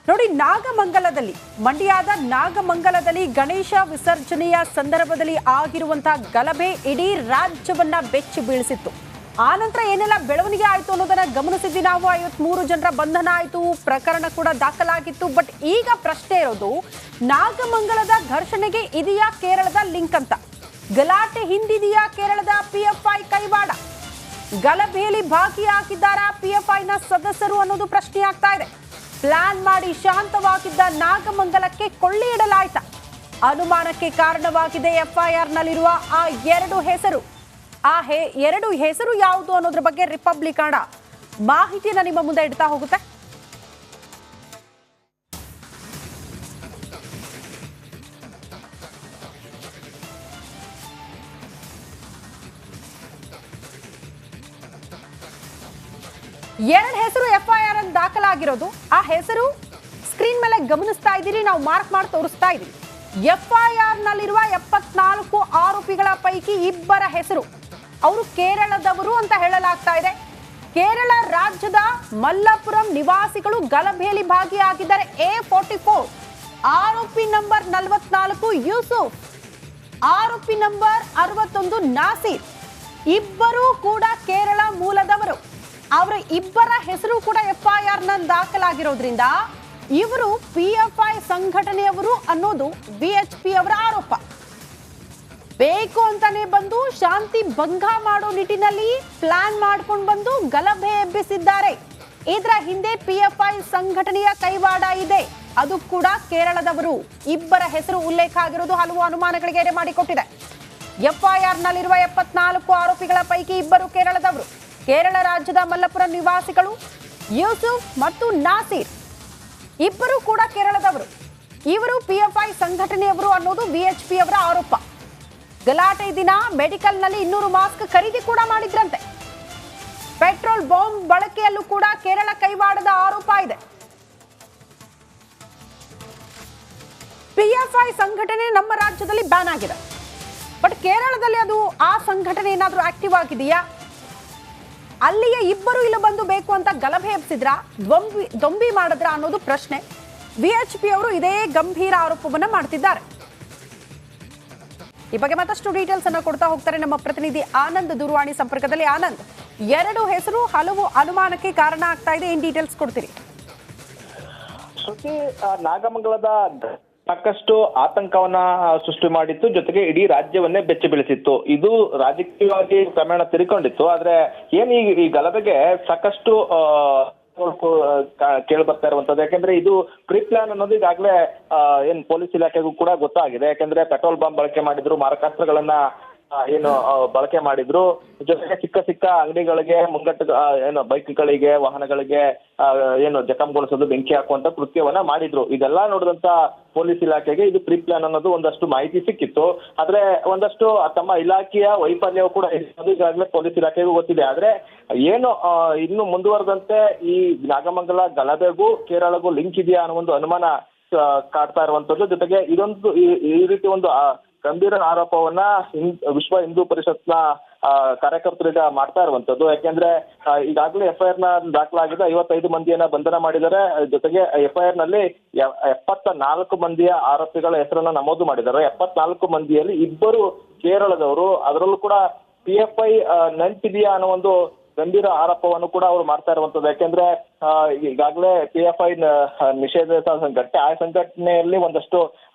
ನೋಡಿ, ನಾಗಮಂಗಲದಲ್ಲಿ ಮಂಡ್ಯದ ನಾಗಮಂಗಲದಲ್ಲಿ ಗಣೇಶ ವಿಸರ್ಜನೆಯ ಸಂದರ್ಭದಲ್ಲಿ ಆಗಿರುವಂತಹ ಗಲಭೆ ಇಡೀ ರಾಜ್ಯವನ್ನ ಬೆಚ್ಚಿ ಬೀಳಿಸಿತ್ತು. ಆನಂತರ ಏನೆಲ್ಲ ಬೆಳವಣಿಗೆ ಆಯಿತು ಅನ್ನೋದನ್ನ ಗಮನಿಸಿದ್ವಿ ನಾವು. 53 ಜನರ ಬಂಧನ ಆಯಿತು, ಪ್ರಕರಣ ಕೂಡ ದಾಖಲಾಗಿತ್ತು. ಬಟ್ ಈಗ ಪ್ರಶ್ನೆ ಇರೋದು, ನಾಗಮಂಗಲದ ಘರ್ಷಣೆಗೆ ಇದೆಯಾ ಕೇರಳದ ಲಿಂಕ್ ಅಂತ? ಗಲಾಟೆ ಹಿಂದಿದೆಯಾ ಕೇರಳದ PFI ಕೈವಾಡ? ಗಲಭೆಯಲ್ಲಿ ಭಾಗಿಯಾಗಿದ್ದಾರಾ PFIನ ಸದಸ್ಯರು ಅನ್ನೋದು ಪ್ರಶ್ನೆ ಆಗ್ತಾ ಇದೆ. ಪ್ಲಾನ್ ಮಾಡಿ ಶಾಂತವಾಗಿದ್ದ ನಾಗಮಂಗಲಕ್ಕೆ ಕೊಳ್ಳಿ ಇಡಲಾಯ್ತ? ಅನುಮಾನಕ್ಕೆ ಕಾರಣವಾಗಿದೆ FIR ನಲ್ಲಿರುವ ಆ ಎರಡು ಹೆಸರು. ಎರಡು ಹೆಸರು ಯಾವುದು ಅನ್ನೋದ್ರ ಬಗ್ಗೆ ರಿಪಬ್ಲಿಕ್ ಕನ್ನಡ ಮಾಹಿತಿಯನ್ನ ನಿಮ್ಮ ಮುಂದೆ ಇಡ್ತಾ ಹೋಗುತ್ತೆ. ಎರಡು ಹೆಸರು FIR ಅನ್ನು ದಾಖಲಾಗಿರೋದು. ಆ ಹೆಸರು ಸ್ಕ್ರೀನ್ ಮೇಲೆ ಗಮನಿಸ್ತಾ ಇದ್ದೀರಿ, ನಾವು ಮಾರ್ಕ್ ಮಾಡಿ ತೋರಿಸ್ತಾ ಇದ್ದೀವಿ. FIR ನಲ್ಲಿರುವ 74 ಆರೋಪಿಗಳ ಪೈಕಿ ಇಬ್ಬರ ಹೆಸರು, ಅವರು ಕೇರಳದವರು ಅಂತ ಹೇಳಲಾಗ್ತಾ ಇದೆ. ಕೇರಳ ರಾಜ್ಯದ ಮಲ್ಲಪುರಂ ನಿವಾಸಿಗಳು ಗಲಭೆಯಲ್ಲಿ ಭಾಗಿಯಾಗಿದ್ದಾರೆ. A44 ಆರೋಪಿ ನಂಬರ್ 44 ಯೂಸುಫ್, ಆರೋಪಿ ನಂಬರ್ 61 ನಾಸೀರ್, ಇಬ್ಬರೂ ಕೂಡ ಕೇರಳ ಮೂಲದವರು. ಅವರ ಇಬ್ಬರ ಹೆಸರು ಕೂಡ FIR ನ ದಾಖಲಾಗಿರೋದ್ರಿಂದ ಇವರು PFI ಸಂಘಟನೆಯವರು ಅನ್ನೋದು BHP ಅವರ ಆರೋಪ. ಬೇಕು ಅಂತಾನೆ ಬಂದು ಶಾಂತಿ ಭಂಗ ಮಾಡೋ ನಿಟ್ಟಿನಲ್ಲಿ ಪ್ಲಾನ್ ಮಾಡ್ಕೊಂಡು ಬಂದು ಗಲಭೆ ಎಬ್ಬಿಸಿದ್ದಾರೆ. ಇದರ ಹಿಂದೆ PFI ಸಂಘಟನೆಯ ಕೈವಾಡ ಇದೆ, ಅದು ಕೂಡ ಕೇರಳದವರು. ಇಬ್ಬರ ಹೆಸರು ಉಲ್ಲೇಖ ಆಗಿರೋದು ಹಲವು ಅನುಮಾನಗಳಿಗೆ ಎಡೆ ಮಾಡಿಕೊಟ್ಟಿದೆ. FIR ನಲ್ಲಿರುವ 74 ಆರೋಪಿಗಳ ಪೈಕಿ ಇಬ್ಬರು ಕೇರಳದವರು. ಕೇರಳ ರಾಜ್ಯದ ಮಲ್ಲಪುರಂ ನಿವಾಸಿಗಳು ಯೂಸುಫ್ ಮತ್ತು ನಾಸೀರ್, ಇಬ್ಬರು ಕೂಡ ಕೇರಳದವರು. ಇವರು PFI ಸಂಘಟನೆಯವರು ಅನ್ನೋದು BHP ಅವರ ಆರೋಪ. ಗಲಾಟೆ ದಿನ ಮೆಡಿಕಲ್ನಲ್ಲಿ 200 ಮಾಸ್ಕ್ ಖರೀದಿ ಕೂಡ ಮಾಡಿದ್ರಂತೆ. ಪೆಟ್ರೋಲ್ ಬಾಂಬ್ ಬಳಕೆಯಲ್ಲೂ ಕೂಡ ಕೇರಳ ಕೈವಾಡದ ಆರೋಪ ಇದೆ. PFI ಸಂಘಟನೆ ನಮ್ಮ ರಾಜ್ಯದಲ್ಲಿ ಬ್ಯಾನ್ ಆಗಿದೆ, ಬಟ್ ಕೇರಳದಲ್ಲಿ ಅದು ಆ ಸಂಘಟನೆ ಏನಾದರೂ ಆಕ್ಟಿವ್ ಆಗಿದೆಯಾ? ಅಲ್ಲಿಯ ಇಬ್ಬರು ಇಲ್ಲಿ ಬಂದು ಬೇಕು ಅಂತ ಗಲಭೆ ಎಬ್ಸಿದ್ರ, ದೊಂಬಿ ಮಾಡಿದ್ರ ಅನ್ನೋದು ಪ್ರಶ್ನೆ. BHP ಅವರು ಇದೇ ಗಂಭೀರ ಆರೋಪವನ್ನ ಮಾಡ್ತಿದ್ದಾರೆ. ಈ ಬಗ್ಗೆ ಮತ್ತಷ್ಟು ಡೀಟೇಲ್ಸ್ ಅನ್ನ ಕೊಡ್ತಾ ಹೋಗ್ತಾರೆ ನಮ್ಮ ಪ್ರತಿನಿಧಿ ಆನಂದ್ ದೂರವಾಣಿ ಸಂಪರ್ಕದಲ್ಲಿ. ಆನಂದ್, ಎರಡು ಹೆಸರು ಹಲವು ಅನುಮಾನಕ್ಕೆ ಕಾರಣ ಆಗ್ತಾ ಇದೆ, ಏನ್ ಡೀಟೇಲ್ಸ್ ಕೊಡ್ತೀರಿ? ಶ್ರುತಿ, ನಾಗಮಂಗಲದ ಸಾಕಷ್ಟು ಆತಂಕವನ್ನ ಸೃಷ್ಟಿ ಮಾಡಿತ್ತು, ಜೊತೆಗೆ ಇಡೀ ರಾಜ್ಯವನ್ನೇ ಬೆಚ್ಚಿ ಬೀಳಿಸಿತ್ತು. ಇದು ರಾಜಕೀಯವಾಗಿ ಕ್ರಮೇಣ ತಿರುಕೊಂಡಿತ್ತು. ಆದ್ರೆ ಏನ್ ಈ ಗಲಭೆಗೆ ಸಾಕಷ್ಟು ಕೇಳಿ ಬರ್ತಾ ಇರುವಂತದ್ದು. ಯಾಕಂದ್ರೆ ಇದು ಪ್ರೀ ಪ್ಲಾನ್ ಅನ್ನೋದು ಈಗಾಗಲೇ ಏನ್ ಪೊಲೀಸ್ ಇಲಾಖೆಗೂ ಕೂಡ ಗೊತ್ತಾಗಿದೆ. ಯಾಕಂದ್ರೆ ಪೆಟ್ರೋಲ್ ಬಾಂಬ್ ಬಳಕೆ ಮಾಡಿದ್ರು, ಮಾರಕಾಸ್ತ್ರಗಳನ್ನ ಏನು ಬಳಕೆ ಮಾಡಿದ್ರು, ಜೊತೆಗೆ ಸಿಕ್ಕ ಅಂಗಡಿಗಳಿಗೆ ಮುಂಗಟ್ಟು ಏನು ಬೈಕ್ಗಳಿಗೆ, ವಾಹನಗಳಿಗೆ ಏನು ಜಖಂಗೊಳಿಸೋದು, ಬೆಂಕಿ ಹಾಕುವಂತ ಕೃತ್ಯವನ್ನ ಮಾಡಿದ್ರು. ಇದೆಲ್ಲ ನೋಡಿದಂತ ಪೊಲೀಸ್ ಇಲಾಖೆಗೆ ಇದು ಪ್ರೀ ಪ್ಲಾನ್ ಅನ್ನೋದು ಒಂದಷ್ಟು ಮಾಹಿತಿ ಸಿಕ್ಕಿತ್ತು. ಆದ್ರೆ ಒಂದಷ್ಟು ತಮ್ಮ ಇಲಾಖೆಯ ವೈಫಲ್ಯವೂ ಕೂಡ ಈಗಾಗಲೇ ಪೊಲೀಸ್ ಇಲಾಖೆಗೂ ಗೊತ್ತಿದೆ. ಆದ್ರೆ ಏನು ಇನ್ನು ಮುಂದುವರೆದಂತೆ ಈ ನಾಗಮಂಗಲ ಗಲಭೆಗೂ ಕೇರಳಗೂ ಲಿಂಕ್ ಇದೆಯಾ ಅನ್ನೋ ಒಂದು ಅನುಮಾನ ಕಾಡ್ತಾ ಇರುವಂತದ್ದು. ಜೊತೆಗೆ ಇದೊಂದು ಈ ರೀತಿ ಒಂದು ಗಂಭೀರ ಆರೋಪವನ್ನ ವಿಶ್ವ ಹಿಂದೂ ಪರಿಷತ್ನ ಕಾರ್ಯಕರ್ತರಿಗೆ ಮಾಡ್ತಾ ಇರುವಂತದ್ದು. ಯಾಕೆಂದ್ರೆ ಈಗಾಗಲೇ FIR ನ ದಾಖಲಾಗಿದೆ, 55 ಮಂದಿಯನ್ನ ಬಂಧನ ಮಾಡಿದ್ದಾರೆ. ಜೊತೆಗೆ FIR ನಲ್ಲಿ 74 ಮಂದಿಯ ಆರೋಪಿಗಳ ಹೆಸರನ್ನ ನಮೂದು ಮಾಡಿದ್ದಾರೆ. 74 ಮಂದಿಯಲ್ಲಿ ಇಬ್ಬರು ಕೇರಳದವರು, ಅದರಲ್ಲೂ ಕೂಡ PFI ನೆನಪಿದೆಯಾ ಅನ್ನೋ ಒಂದು ಗಂಭೀರ ಆರೋಪವನ್ನು ಕೂಡ ಅವರು ಮಾಡ್ತಾ ಇರುವಂತದ್ದು. ಯಾಕೆಂದ್ರೆ ಈಗಾಗಲೇ PFI ನಿಷೇಧ ಸಂಘಟನೆ, ಆ ಸಂಘಟನೆಯಲ್ಲಿ ಒಂದಷ್ಟು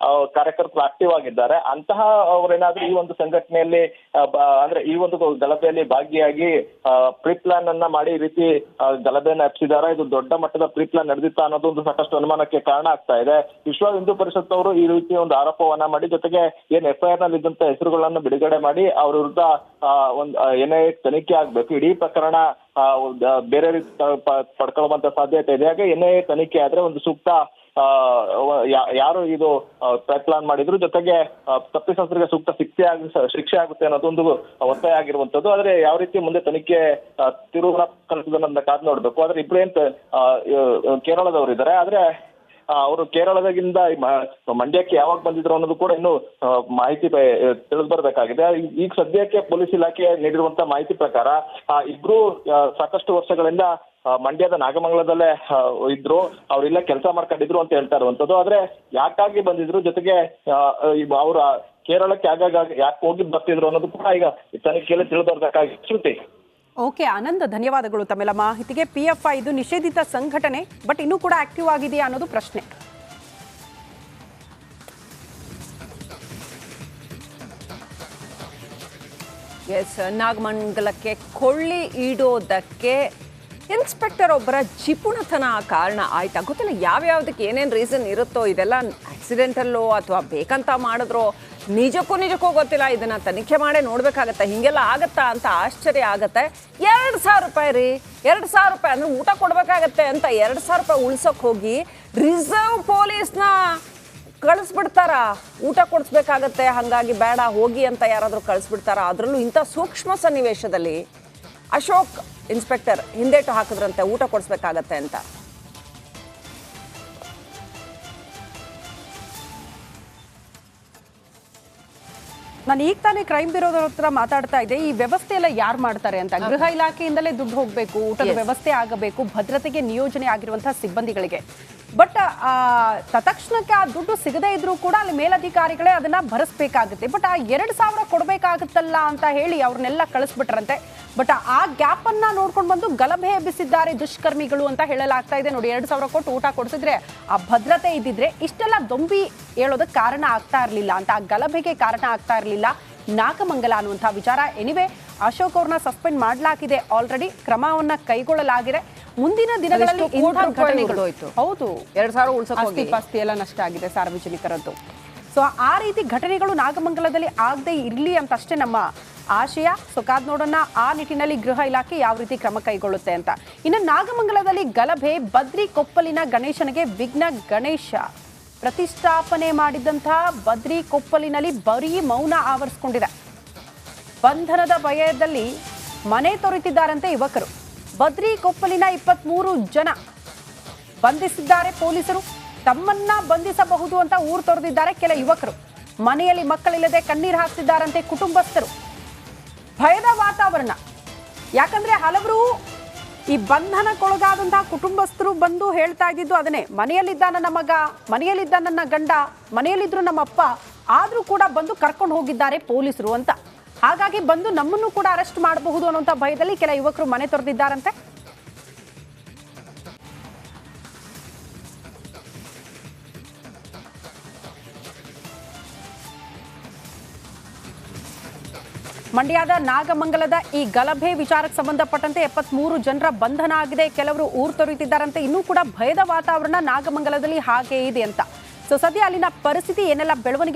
ಕಾರ್ಯಕರ್ತರು ಆಕ್ಟಿವ್ ಆಗಿದ್ದಾರೆ. ಅಂತಹ ಅವರೇನಾದ್ರೂ ಈ ಒಂದು ಸಂಘಟನೆಯಲ್ಲಿ ಅಂದ್ರೆ ಈ ಒಂದು ಗಲಭೆಯಲ್ಲಿ ಭಾಗಿಯಾಗಿ ಪ್ರೀ ಪ್ಲಾನ್ ಅನ್ನ ಮಾಡಿ ಈ ರೀತಿ ಗಲಭೆಯನ್ನ ಎಬ್ಸಿದ್ದಾರೆ, ಇದು ದೊಡ್ಡ ಮಟ್ಟದ ಪ್ರೀ ಪ್ಲಾನ್ ನಡೆದಿತ್ತ ಅನ್ನೋದು ಒಂದು ಸಾಕಷ್ಟು ಅನುಮಾನಕ್ಕೆ ಕಾರಣ ಆಗ್ತಾ ಇದೆ. ವಿಶ್ವ ಹಿಂದೂ ಪರಿಷತ್ ಅವರು ಈ ರೀತಿ ಒಂದು ಆರೋಪವನ್ನ ಮಾಡಿ, ಜೊತೆಗೆ ಏನ್ FIR ನಲ್ಲಿ ಇದ್ದಂತ ಹೆಸರುಗಳನ್ನು ಬಿಡುಗಡೆ ಮಾಡಿ ಅವ್ರ ವಿರುದ್ಧ ಒಂದು NIA ತನಿಖೆ ಆಗ್ಬೇಕು. ಇಡೀ ಪ್ರಕರಣ ಬೇರೆ ರೀತಿ ಪಡ್ಕೊಳ್ಳುವಂತ ಸಾಧ್ಯತೆ ಇದೆ. ಹಾಗೆ NIA ತನಿಖೆ ಆದ್ರೆ ಒಂದು ಸೂಕ್ತ ಯಾರು ಇದು ಪ್ಲಾನ್ ಮಾಡಿದ್ರು, ಜೊತೆಗೆ ತಪ್ಪಿತಸ್ಥರಿಗೆ ಸೂಕ್ತ ಶಿಕ್ಷೆ ಆಗುತ್ತೆ ಅನ್ನೋದೊಂದು ಒತ್ತಾಯ ಆಗಿರುವಂತದ್ದು. ಆದ್ರೆ ಯಾವ ರೀತಿ ಮುಂದೆ ತನಿಖೆ ತಿರುವು ಕಲಿಸೋದನ್ನ ಕಾದ್ ನೋಡ್ಬೇಕು. ಆದ್ರೆ ಇಬ್ರು ಏನ್ ಕೇರಳದವರು ಇದ್ದಾರೆ, ಆದ್ರೆ ಅವರು ಕೇರಳದಾಗಿಂದ ಮಂಡ್ಯಕ್ಕೆ ಯಾವಾಗ ಬಂದಿದ್ರು ಅನ್ನೋದು ಕೂಡ ಇನ್ನು ಮಾಹಿತಿ ತಿಳಿದು ಬರಬೇಕಾಗಿದೆ. ಈಗ ಸದ್ಯಕ್ಕೆ ಪೊಲೀಸ್ ಇಲಾಖೆ ನೀಡಿರುವಂತಹ ಮಾಹಿತಿ ಪ್ರಕಾರ ಇಬ್ರು ಸಾಕಷ್ಟು ವರ್ಷಗಳಿಂದ ಮಂಡ್ಯದ ನಾಗಮಂಗಲದಲ್ಲೇ ಇದ್ರು, ಅವ್ರಿಲ್ಲ ಕೆಲಸ ಮಾಡ್ಕೊಂಡಿದ್ರು ಅಂತ ಹೇಳ್ತಾ ಇರುವಂತದ್ದು. ಆದ್ರೆ ಯಾಕಾಗಿ ಬಂದಿದ್ರು, ಜೊತೆಗೆ ಅವ್ರ ಕೇರಳಕ್ಕೆ ಯಾಕೆ ಹೋಗಿ ಬರ್ತಿದ್ರು ಅನ್ನೋದು ಕೂಡ ಈಗ ತನಿಖೆಯಲ್ಲಿ ತಿಳಿದೋರ್ಬೇಕಾಗಿ. ಶ್ರುತಿ. ಓಕೆ ಆನಂದ್, ಧನ್ಯವಾದಗಳು ತಮ್ಮೆಲ್ಲ ಮಾಹಿತಿಗೆ. PFI ಇದು ನಿಷೇಧಿತ ಸಂಘಟನೆ, ಬಟ್ ಇನ್ನೂ ಕೂಡ ಆಕ್ಟಿವ್ ಆಗಿದೆಯಾ ಅನ್ನೋದು ಪ್ರಶ್ನೆ. ಎಸ್, ನಾಗಮಂಗಲಕ್ಕೆ ಕೊಳ್ಳಿ ಇಡೋದಕ್ಕೆ ಇನ್ಸ್ಪೆಕ್ಟರ್ ಒಬ್ಬರ ಜಿಪುಣತನ ಕಾರಣ ಆಯ್ತಾ ಗೊತ್ತಿಲ್ಲ. ಯಾವ್ಯಾವ್ದಕ್ಕೆ ಏನೇನು ರೀಸನ್ ಇರುತ್ತೋ, ಇದೆಲ್ಲ ಆಕ್ಸಿಡೆಂಟಲ್ಲೋ ಅಥವಾ ಬೇಕಂತ ಮಾಡಿದ್ರೋ ನಿಜಕ್ಕೂ ಗೊತ್ತಿಲ್ಲ. ಇದನ್ನ ತನಿಖೆ ಮಾಡೇ ನೋಡ್ಬೇಕಾಗತ್ತೆ. ಹಿಂಗೆಲ್ಲ ಆಗತ್ತಾ ಅಂತ ಆಶ್ಚರ್ಯ ಆಗತ್ತೆ. 2,000 ರೂಪಾಯಿ ರೀ, 2,000 ರೂಪಾಯಿ ಅಂದ್ರೆ ಊಟ ಕೊಡ್ಬೇಕಾಗತ್ತೆ ಅಂತ 2,000 ರೂಪಾಯಿ ಉಳ್ಸೋಕೆ ಹೋಗಿ ರಿಸರ್ವ್ ಪೊಲೀಸ್ನ ಕಳಿಸ್ಬಿಡ್ತಾರ. ಊಟ ಕೊಡಿಸ್ಬೇಕಾಗತ್ತೆ, ಹಾಗಾಗಿ ಬೇಡ ಹೋಗಿ ಅಂತ ಯಾರಾದರೂ ಕಳಿಸ್ಬಿಡ್ತಾರ. ಅದರಲ್ಲೂ ಇಂಥ ಸೂಕ್ಷ್ಮ ಸನ್ನಿವೇಶದಲ್ಲಿ ಅಶೋಕ್ ಇನ್ಸ್ಪೆಕ್ಟರ್ ಹಿಂದೇಟು ಹಾಕಿದ್ರಂತೆ ಊಟ ಕೊಡಿಸ್ಬೇಕಾಗತ್ತೆ ಅಂತ. ನಾನು ಈಗ ತಾನೇ ಕ್ರೈಮ್ ಬ್ಯೂರೋದವ್ರ ಹತ್ರ ಮಾತಾಡ್ತಾ ಇದ್ದೆ, ಈ ವ್ಯವಸ್ಥೆ ಎಲ್ಲ ಯಾರು ಮಾಡ್ತಾರೆ ಅಂತ. ಗೃಹ ಇಲಾಖೆಯಿಂದಲೇ ದುಡ್ಡು ಹೋಗಬೇಕು, ಊಟದ ವ್ಯವಸ್ಥೆ ಆಗಬೇಕು, ಭದ್ರತೆಗೆ ನಿಯೋಜನೆ ಆಗಿರುವಂತಹ ಸಿಬ್ಬಂದಿಗಳಿಗೆ. ಬಟ್ ತತ್ಕ್ಷಣಕ್ಕೆ ಆ ದುಡ್ಡು ಸಿಗದೇ ಇದ್ರೂ ಕೂಡ ಅಲ್ಲಿ ಮೇಲಧಿಕಾರಿಗಳೇ ಅದನ್ನ ಭರಿಸಬೇಕಾಗುತ್ತೆ. ಬಟ್ ಆ 2,000 ಕೊಡಬೇಕಾಗುತ್ತಲ್ಲ ಅಂತ ಹೇಳಿ ಅವ್ರನ್ನೆಲ್ಲ ಕಳಿಸ್ಬಿಟ್ರಂತೆ. ಬಟ್ ಆ ಗ್ಯಾಪ್ ಅನ್ನ ನೋಡ್ಕೊಂಡು ಬಂದು ಗಲಭೆ ಎಬ್ಬಿಸಿದ್ದಾರೆ ದುಷ್ಕರ್ಮಿಗಳು ಅಂತ ಹೇಳಲಾಗ್ತಾ ಇದೆ. ನೋಡಿ, 2,000 ಕೊಟ್ಟು ಊಟ ಕೊಡಿಸಿದ್ರೆ ಆ ಭದ್ರತೆ ಇದ್ದಿದ್ರೆ ಇಷ್ಟೆಲ್ಲ ದೊಂಬಿ ಹೇಳೋದಕ್ಕೆ ಕಾರಣ ಆಗ್ತಾ ಇರಲಿಲ್ಲ ಅಂತ, ಆ ಗಲಭೆಗೆ ಕಾರಣ ಆಗ್ತಾ ಇರಲಿಲ್ಲ ನಾಗಮಂಗಲ ಅನ್ನುವಂಥ ವಿಚಾರ. ಎನಿವೆ, ಅಶೋಕ್ ಅವ್ರನ್ನ ಸಸ್ಪೆಂಡ್ ಮಾಡಲಾಗಿದೆ, ಆಲ್ರೆಡಿ ಕ್ರಮವನ್ನ ಕೈಗೊಳ್ಳಲಾಗಿದೆ. ಮುಂದಿನ ದಿನಗಳಲ್ಲಿ ಇಂಥ ಘಟನೆಗಳು ಹೌದು 2,000 ಉಳ್ಸೋಕೆ ಪಾಸ್ತಿ ಎಲ್ಲ ನಷ್ಟ ಆಗಿದೆ ಸಾರ್ವಜನಿಕರದ್ದು. ಸೊ ಆ ರೀತಿ ಘಟನೆಗಳು ನಾಗಮಂಗಲದಲ್ಲಿ ಆಗದೆ ಇರಲಿ ಅಂತ ಅಷ್ಟೇ ನಮ್ಮ ಆಶಯ. ಸೊ ಕಾದ್ ನೋಡೋಣ ಆ ನಿಟ್ಟಿನಲ್ಲಿ ಗೃಹ ಇಲಾಖೆ ಯಾವ ರೀತಿ ಕ್ರಮ ಕೈಗೊಳ್ಳುತ್ತೆ ಅಂತ. ಇನ್ನು ನಾಗಮಂಗಲದಲ್ಲಿ ಗಲಭೆ, ಬದ್ರಿ ಕೊಪ್ಪಲಿನ ಗಣೇಶನಿಗೆ ವಿಘ್ನ. ಗಣೇಶ ಪ್ರತಿಷ್ಠಾಪನೆ ಮಾಡಿದಂತಹ ಬದ್ರಿ ಕೊಪ್ಪಲಿನಲ್ಲಿ ಬರೀ ಮೌನ ಆವರಿಸಿಕೊಂಡಿದೆ. ಬಂಧನದ ಭಯದಲ್ಲಿ ಮನೆ ತೊರೆತಿದ್ದಾರಂತೆ ಯುವಕರು. ಬದ್ರಿ ಕೊಪ್ಪಲಿನ 23 ಜನ ಬಂಧಿಸಿದ್ದಾರೆ ಪೊಲೀಸರು. ತಮ್ಮನ್ನ ಬಂಧಿಸಬಹುದು ಅಂತ ಊರು ತೊರೆದಿದ್ದಾರೆ ಕೆಲ ಯುವಕರು. ಮನೆಯಲ್ಲಿ ಮಕ್ಕಳಿಲ್ಲದೆ ಕಣ್ಣೀರು ಹಾಕ್ತಿದ್ದಾರಂತೆ ಕುಟುಂಬಸ್ಥರು. ಭಯದ ವಾತಾವರಣ. ಯಾಕಂದ್ರೆ ಹಲವರು ಈ ಬಂಧನಕ್ಕೊಳಗಾದಂತಹ ಕುಟುಂಬಸ್ಥರು ಬಂದು ಹೇಳ್ತಾ ಇದ್ದಿದ್ದು ಅದನ್ನೇ, ಮನೆಯಲ್ಲಿದ್ದ ನನ್ನ ಮಗ, ಮನೆಯಲ್ಲಿದ್ದ ನನ್ನ ಗಂಡ, ಮನೆಯಲ್ಲಿದ್ರು ನಮ್ಮಪ್ಪ, ಆದ್ರೂ ಕೂಡ ಬಂದು ಕರ್ಕೊಂಡು ಹೋಗಿದ್ದಾರೆ ಪೊಲೀಸರು ಅಂತ. ಹಾಗಾಗಿ ಬಂದು ನಮ್ಮನ್ನು ಕೂಡ ಅರೆಸ್ಟ್ ಮಾಡಬಹುದು ಅನ್ನುವಂಥ ಭಯದಲ್ಲಿ ಕೆಲ ಯುವಕರು ಮನೆ ತೊರೆದಿದ್ದಾರಂತೆ. ಮಂಡ್ಯದ ನಾಗಮಂಗಲದ ಈ ಗಲಭೆ ವಿಚಾರಕ್ಕೆ ಸಂಬಂಧಪಟ್ಟಂತೆ 73 ಜನರ ಬಂಧನ ಆಗಿದೆ. ಕೆಲವರು ಊರು ತೊರೆಯುತ್ತಿದ್ದಾರಂತೆ. ಇನ್ನೂ ಕೂಡ ಭಯದ ವಾತಾವರಣ ನಾಗಮಂಗಲದಲ್ಲಿ ಹಾಗೆ ಇದೆ ಅಂತ. ಸೊ ಸದ್ಯ ಅಲ್ಲಿನ ಪರಿಸ್ಥಿತಿ ಏನೆಲ್ಲ ಬೆಳವಣಿಗೆ